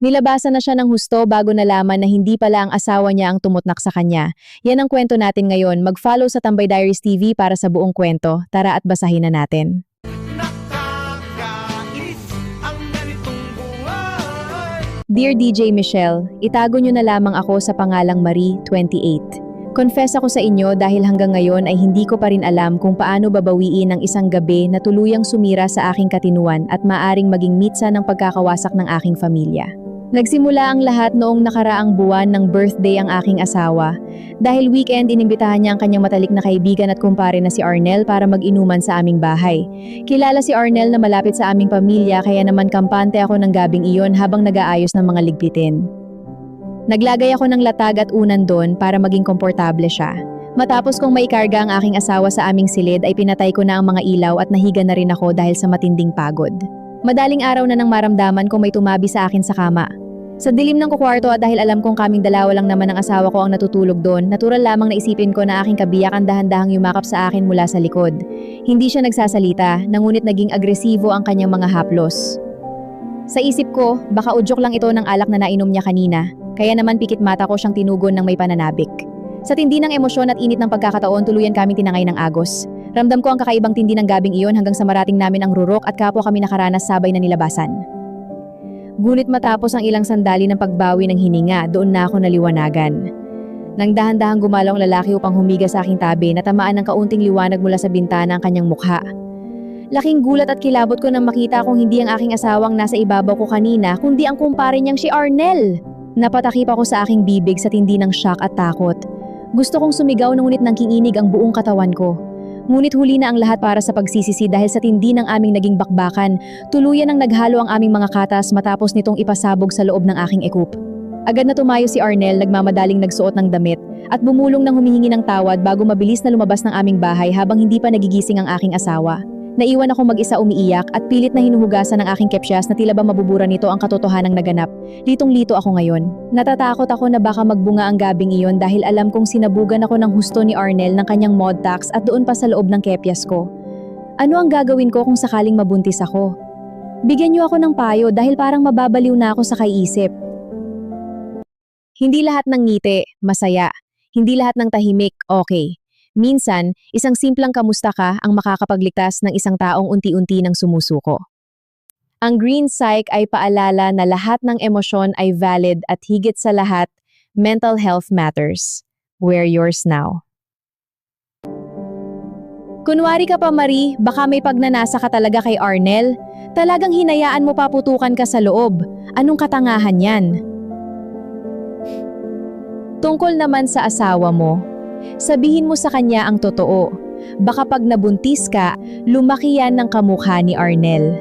Nilabasan na siya ng husto bago nalaman na hindi pala ang asawa niya ang tumutnak sa kanya. Yan ang kwento natin ngayon. Mag-follow sa Tambay Diaries TV para sa buong kwento. Tara at basahin na natin. Nakakainis ang ganitong buhay. Dear DJ Michelle, itago niyo na lamang ako sa pangalang Marie, 28. Confess ako sa inyo dahil hanggang ngayon ay hindi ko pa rin alam kung paano babawiin ang isang gabi na tuluyang sumira sa aking katinuan at maaring maging mitsa ng pagkakawasak ng aking pamilya. Nagsimula ang lahat noong nakaraang buwan ng birthday ang aking asawa. Dahil weekend, inimbitahan niya ang kanyang matalik na kaibigan at kumpare na si Arnel para mag-inuman sa aming bahay. Kilala si Arnel na malapit sa aming pamilya kaya naman kampante ako ng gabing iyon habang nag-aayos ng mga ligpitin. Naglagay ako ng latag at unan doon para maging komportable siya. Matapos kong maikarga ang aking asawa sa aming silid ay pinatay ko na ang mga ilaw at nahiga na rin ako dahil sa matinding pagod. Madaling araw na nang maramdaman kung may tumabi sa akin sa kama. Sa dilim ng kukwarto at dahil alam kong kaming dalawa lang naman ang asawa ko ang natutulog doon, natural lamang na isipin ko na aking kabiyak ang dahan-dahang yumakap sa akin mula sa likod. Hindi siya nagsasalita, ngunit naging agresibo ang kanyang mga haplos. Sa isip ko, baka udyok lang ito ng alak na nainom niya kanina. Kaya naman pikit mata ko siyang tinugon ng may pananabik. Sa tindi ng emosyon at init ng pagkakataon, tuluyan kaming tinangay ng agos. Ramdam ko ang kakaibang tindi ng gabing iyon hanggang sa marating namin ang rurok at kapwa kami nakaranas sabay na nilabasan. Ngunit matapos ang ilang sandali ng pagbawi ng hininga, doon na ako naliwanagan. Nang dahan-dahang gumalaw ang lalaki upang humiga sa aking tabi, natamaan ng kaunting liwanag mula sa bintana ang kanyang mukha. Laking gulat at kilabot ko nang makita kong hindi ang aking asawang nasa ibabaw ko kanina, kundi ang kumpare niyang si Arnel. Napatakip ako sa aking bibig sa tindi ng shock at takot. Gusto kong sumigaw ngunit nangkinginig ang buong katawan ko. Ngunit huli na ang lahat para sa pagsisisi dahil sa tindi ng aming naging bakbakan, tuluyan ang naghalo ang aming mga katas matapos nitong ipasabog sa loob ng aking ekup. Agad na tumayo si Arnel, nagmamadaling nagsuot ng damit at bumulong ng humihingi ng tawad bago mabilis na lumabas ng aming bahay habang hindi pa nagigising ang aking asawa. Naiwan ako mag-isa umiiyak at pilit na hinuhugasan ng aking kepsyas na tila ba mabubura nito ang katotohanang naganap. Litong-lito ako ngayon. Natatakot ako na baka magbunga ang gabing iyon dahil alam kong sinabugan ako ng husto ni Arnel ng kanyang mod tax at doon pa sa loob ng kepyas ko. Ano ang gagawin ko kung sakaling mabuntis ako? Bigyan niyo ako ng payo dahil parang mababaliw na ako sa kaiisip. Hindi lahat ng ngiti, masaya. Hindi lahat ng tahimik, okay. Minsan, isang simplang kamusta ka ang makakapagligtas ng isang taong unti-unti nang sumusuko. Ang Green Psych ay paalala na lahat ng emosyon ay valid at higit sa lahat, mental health matters. Wear yours now. Kunwari ka pa Marie, baka may pagnanasa ka talaga kay Arnel. Talagang hinayaan mo paputukan ka sa loob. Anong katangahan yan? Tungkol naman sa asawa mo, sabihin mo sa kanya ang totoo. Baka pag nabuntis ka, lumaki yan ng kamukha ni Arnel.